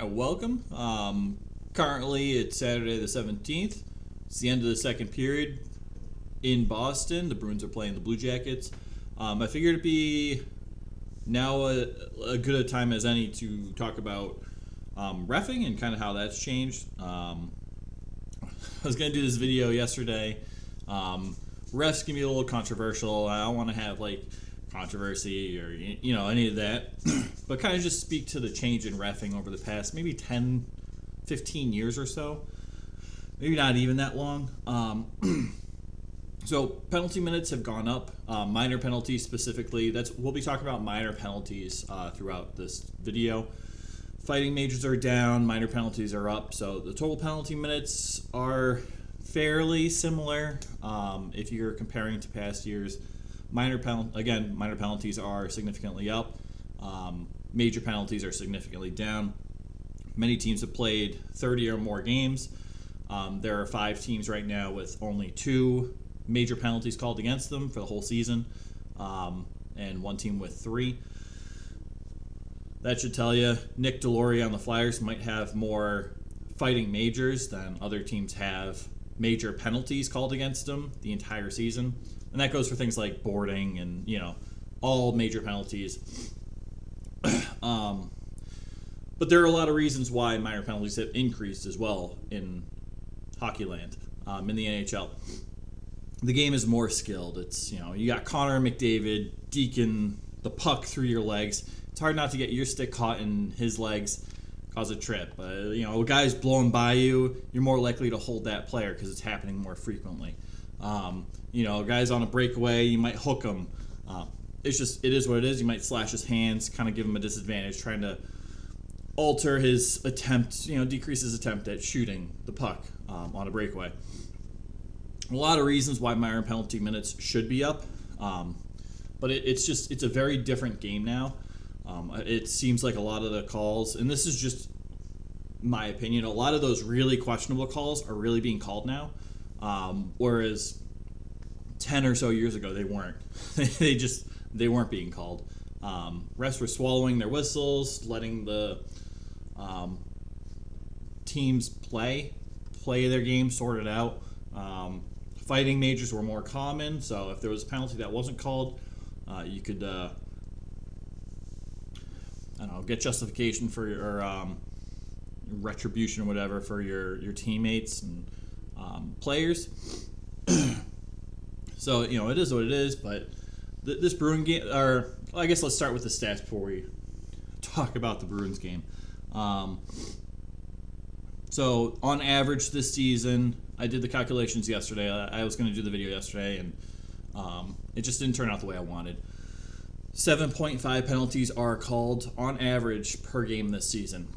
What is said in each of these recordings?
Welcome. Currently, it's Saturday the 17th. It's the end of the second period in Boston. The Bruins are playing the Blue Jackets. I figured it'd be now a good a time as any to talk about reffing and kind of how that's changed. I was going to do this video yesterday. Refs can be a little controversial. I don't want to have controversy or any of that, but kind of just speak to the change in reffing over the past maybe 10, 15 years or so. Maybe not even that long. So penalty minutes have gone up. Minor penalties specifically. We'll be talking about minor penalties throughout this video. Fighting majors are down. Minor penalties are up. So the total penalty minutes are fairly similar if you're comparing to past years. Minor penalties are significantly up. Major penalties are significantly down. Many teams have played 30 or more games. There are 5 teams right now with only 2 major penalties called against them for the whole season, and 1 team with 3. That should tell you Nick Delory on the Flyers might have more fighting majors than other teams have major penalties called against them the entire season. And that goes for things like boarding and, all major penalties. But there are a lot of reasons why minor penalties have increased as well in hockey land, in the NHL. The game is more skilled. It's, you got Connor McDavid deking the puck through your legs. It's hard not to get your stick caught in his legs, cause a trip. A guy's blowing by you, you're more likely to hold that player because it's happening more frequently. A guy's on a breakaway, you might hook him. It is what it is. You might slash his hands, kind of give him a disadvantage, trying to alter his attempt, decrease his attempt at shooting the puck on a breakaway. A lot of reasons why minor penalty minutes should be up, but it's a very different game now. It seems like a lot of the calls, and this is just my opinion, a lot of those really questionable calls are really being called now, whereas 10 or so years ago they weren't. they weren't being called. Refs were swallowing their whistles, letting the teams play their game, sort it out. Fighting majors were more common, so if there was a penalty that wasn't called, you could get justification for your retribution or whatever for your teammates and players. So it is what it is. But this Bruin game, or I guess let's start with the stats before we talk about the Bruins game. So on average this season, I did the calculations yesterday. I was going to do the video yesterday, and it just didn't turn out the way I wanted. 7.5 penalties are called on average per game this season.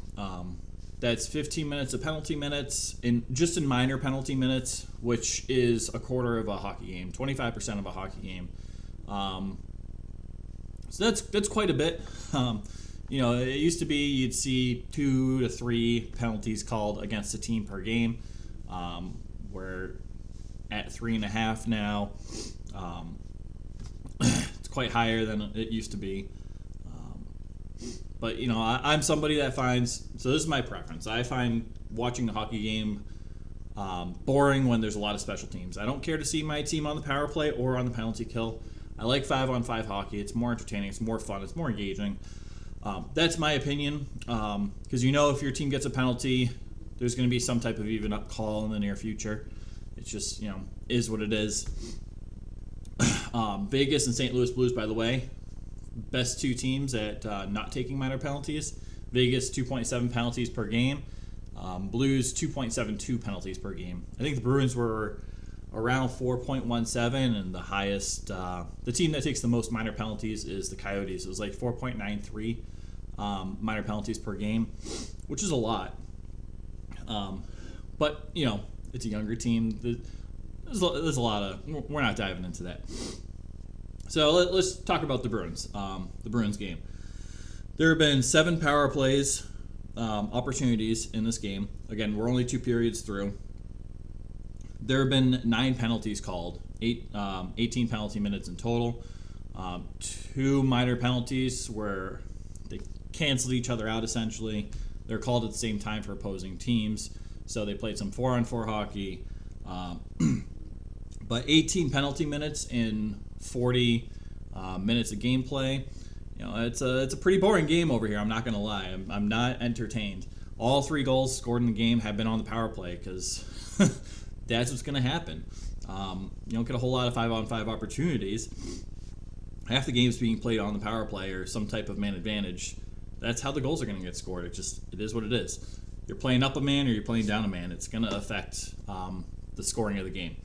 That's 15 minutes of penalty minutes in minor penalty minutes, which is a quarter of a hockey game, 25% of a hockey game. So that's quite a bit. It used to be you'd see 2 to 3 penalties called against a team per game. We're at 3.5 now. It's quite higher than it used to be. But I'm somebody that finds, so this is my preference. I find watching the hockey game boring when there's a lot of special teams. I don't care to see my team on the power play or on the penalty kill. I like 5-on-5 hockey. It's more entertaining. It's more fun. It's more engaging. That's my opinion. Because if your team gets a penalty, there's going to be some type of even up call in the near future. It's just is what it is. Vegas and St. Louis Blues, by the way, best 2 teams at not taking minor penalties. Vegas 2.7 penalties per game. Blues 2.72 penalties per game. I think the Bruins were around 4.17, and the highest, the team that takes the most minor penalties is the Coyotes. It was 4.93 minor penalties per game, which is a lot. But it's a younger team. There's a lot of. We're not diving into that. So let's talk about the Bruins. The Bruins game. There have been 7 power plays opportunities in this game. Again, we're only 2 periods through. There have been 9 penalties called, 18 penalty minutes in total. 2 minor penalties where they canceled each other out essentially. They're called at the same time for opposing teams, so they played some 4-on-4 hockey. But 18 penalty minutes in 40 minutes of gameplay. It's a pretty boring game over here. I'm not gonna lie. I'm not entertained. All 3 goals scored in the game have been on the power play because that's what's gonna happen. You don't get a whole lot of 5-on-5 opportunities. Half the games being played on the power play or some type of man advantage. That's how the goals are gonna get scored. It is what it is. You're playing up a man or you're playing down a man. It's gonna affect the scoring of the game.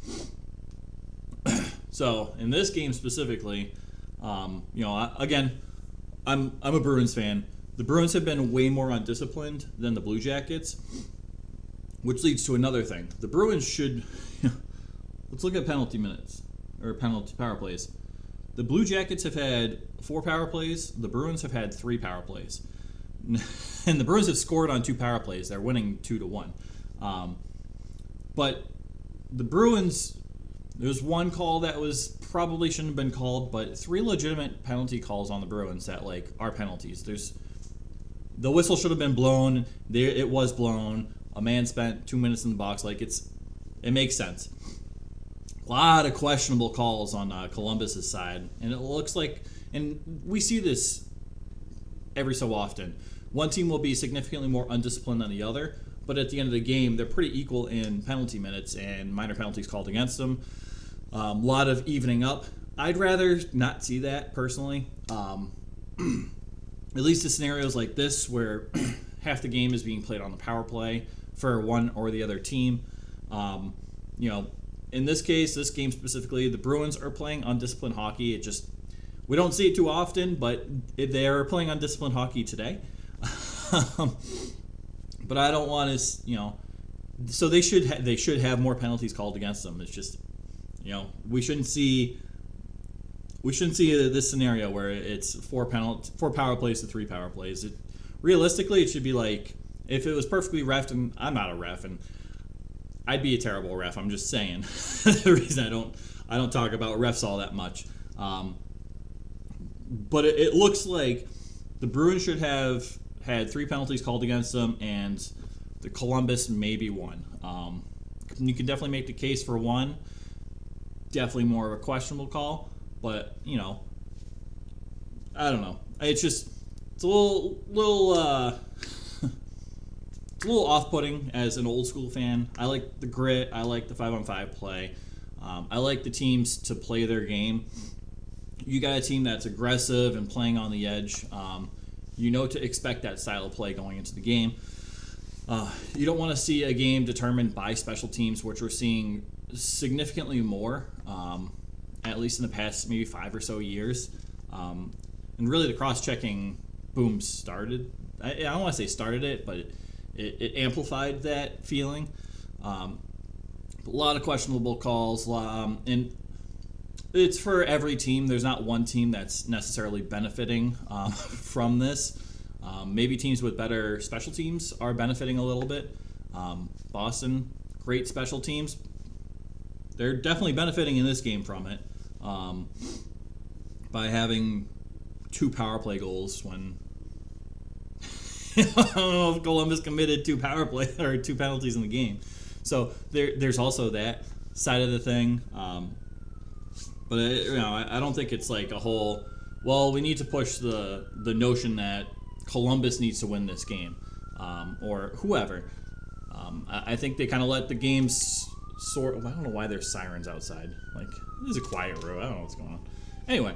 So in this game specifically, again, I'm a Bruins fan. The Bruins have been way more undisciplined than the Blue Jackets, which leads to another thing. The Bruins should let's look at penalty minutes or penalty power plays. The Blue Jackets have had 4 power plays. The Bruins have had 3 power plays, and the Bruins have scored on 2 power plays. They're winning 2-1. But the Bruins. There's one call that probably shouldn't have been called, but 3 legitimate penalty calls on the Bruins that are penalties. The whistle should have been blown. It was blown. A man spent 2 minutes in the box. It makes sense. A lot of questionable calls on Columbus's side, and it looks like, and we see this every so often. One team will be significantly more undisciplined than the other, but at the end of the game, they're pretty equal in penalty minutes and minor penalties called against them. A lot of evening up. I'd rather not see that personally. At least in scenarios like this where half the game is being played on the power play for one or the other team. In this case, this game specifically, the Bruins are playing undisciplined hockey. We don't see it too often, but they're playing undisciplined hockey today. But I don't want to, so they should have more penalties called against them. It's just, we shouldn't see this scenario where it's 4 power plays to 3 power plays. Realistically, it should be like if it was perfectly reffed, and I'm not a ref, and I'd be a terrible ref. I'm just saying the reason I don't talk about refs all that much. But it looks like the Bruins should have had 3 penalties called against them, and the Columbus maybe 1. You can definitely make the case for 1. Definitely more of a questionable call, but I don't know. It's a little it's a little off-putting as an old school fan. I like the grit. I like the 5-on-5 play. I like the teams to play their game. You got a team that's aggressive and playing on the edge. To expect that style of play going into the game. You don't want to see a game determined by special teams, which we're seeing significantly more, at least in the past maybe 5 or so years. And really the cross-checking boom started. I don't want to say started it, but it amplified that feeling. A lot of questionable calls, and it's for every team. There's not one team that's necessarily benefiting from this. Maybe teams with better special teams are benefiting a little bit. Boston, great special teams. They're definitely benefiting in this game from it by having 2 power play goals when I don't know if Columbus committed 2 power play or 2 penalties in the game. So there's also that side of the thing. But I don't think it's like a whole. Well, we need to push the notion that Columbus needs to win this game, or whoever. I think they kind of let the games sort. I don't know why there's sirens outside. This is a quiet room. I don't know what's going on. Anyway,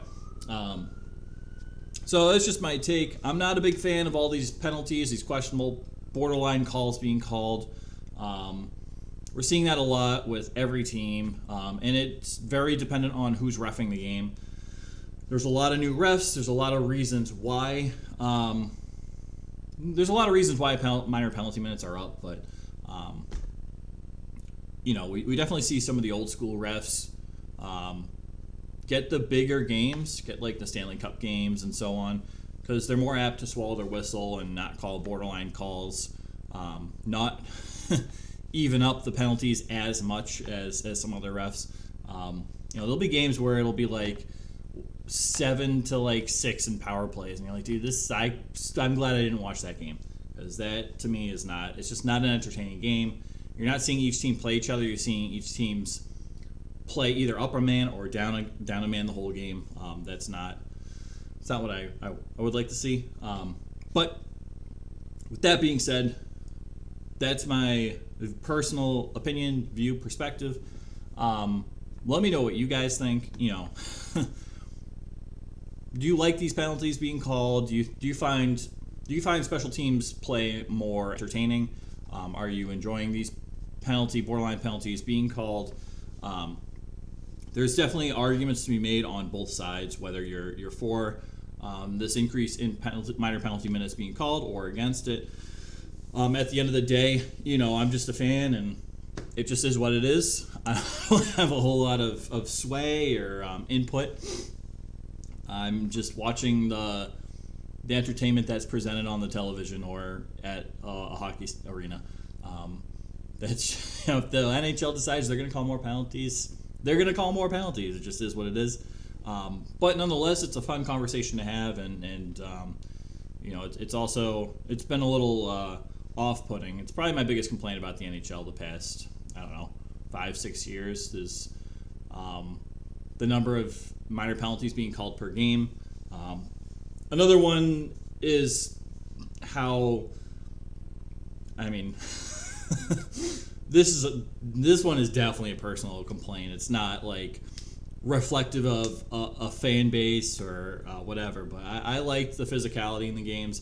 so that's just my take. I'm not a big fan of all these penalties, these questionable borderline calls being called. We're seeing that a lot with every team, and it's very dependent on who's reffing the game. There's a lot of new refs. There's a lot of reasons why. Minor penalty minutes are up, but we definitely see some of the old school refs get the bigger games, get like the Stanley Cup games and so on, because they're more apt to swallow their whistle and not call borderline calls, not even up the penalties as much as some other refs. There'll be games where it'll be like 7 to 6 in power plays, and you're like, dude, I'm glad I didn't watch that game, because that to me is not. It's just not an entertaining game. You're not seeing each team play each other. You're seeing each team's play either up a man or down a man the whole game. That's not what I would like to see. But with that being said, that's my personal opinion, view, perspective. Let me know what you guys think. You know, do you like these penalties being called? Do you find special teams play more entertaining? Are you enjoying these borderline penalties being called? There's definitely arguments to be made on both sides, whether you're for this increase in minor penalty minutes being called or against it. At the end of the day, you know, I'm just a fan, and it just is what it is. I don't have a whole lot of sway or input. I'm just watching the entertainment that's presented on the television or at a hockey arena. That's, you know, if the NHL decides they're going to call more penalties, they're going to call more penalties. It just is what it is. But nonetheless, it's a fun conversation to have, and you know, it's been a little off-putting. It's probably my biggest complaint about the NHL the past, I don't know, 5-6 years is the number of minor penalties being called per game. Another one is how, I mean, this one is definitely a personal complaint. It's not like reflective of a fan base or whatever, but I like the physicality in the games.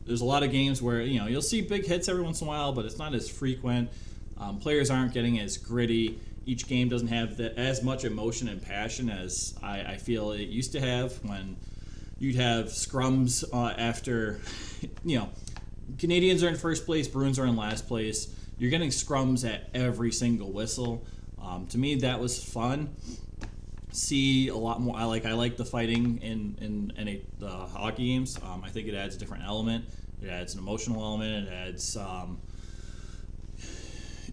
There's a lot of games where, you know, you'll see big hits every once in a while, but it's not as frequent. Players aren't getting as gritty. Each game doesn't have as much emotion and passion as I feel it used to have when you'd have scrums after, you know, Canadians are in first place, Bruins are in last place. You're getting scrums at every single whistle. To me, that was fun. See a lot more. I like the fighting in the hockey games. I think it adds a different element. It adds an emotional element. It adds, I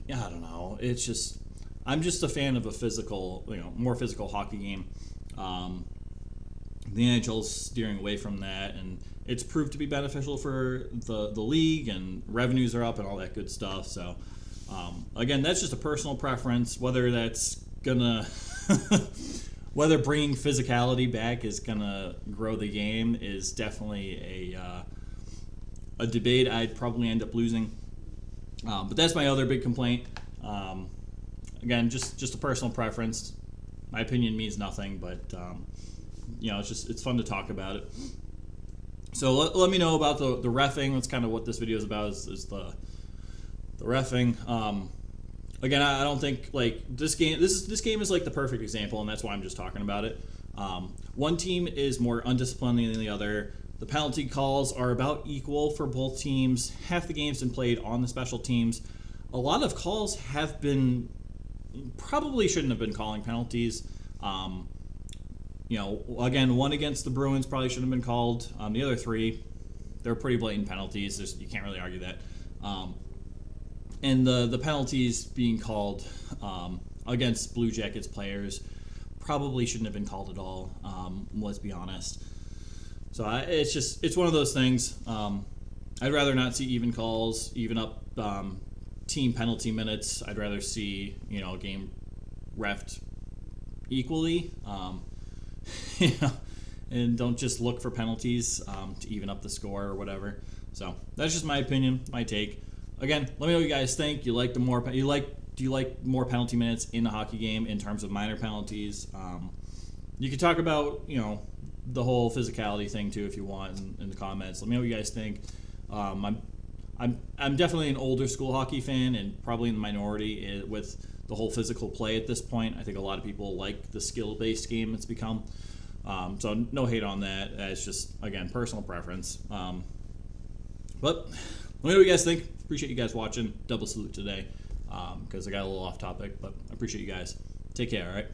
don't know. It's just, I'm just a fan of a physical, you know, more physical hockey game. The NHL's steering away from that, and it's proved to be beneficial for the league, and revenues are up and all that good stuff. So, again, that's just a personal preference. Whether that's gonna, whether bringing physicality back is gonna grow the game is definitely a debate I'd probably end up losing. But that's my other big complaint. Again, just a personal preference. My opinion means nothing, but you know, it's fun to talk about it. So let me know about the reffing. That's kind of what this video is about. Is the reffing. Again, I don't think like this game. This game is like the perfect example, and that's why I'm just talking about it. One team is more undisciplined than the other. The penalty calls are about equal for both teams. Half the game's been played on the special teams. A lot of calls have been probably shouldn't have been calling penalties. You know, again, one against the Bruins probably shouldn't have been called. The other three, they're pretty blatant penalties. You can't really argue that. And the penalties being called against Blue Jackets players probably shouldn't have been called at all. Let's be honest. So it's one of those things. I'd rather not see even calls, even up team penalty minutes. I'd rather see, you know, a game reffed equally. You know, and don't just look for penalties to even up the score or whatever. So that's just my opinion, my take. Again, let me know what you guys think. Do you like more penalty minutes in the hockey game in terms of minor penalties? You could talk about, you know, the whole physicality thing too if you want in the comments. Let me know what you guys think. I'm definitely an older school hockey fan and probably in the minority with the whole physical play at this point. I think a lot of people like the skill-based game it's become. So no hate on that. It's just, again, personal preference. But let me know what you guys think. Appreciate you guys watching. Double salute today because I got a little off topic, but I appreciate you guys. Take care, all right?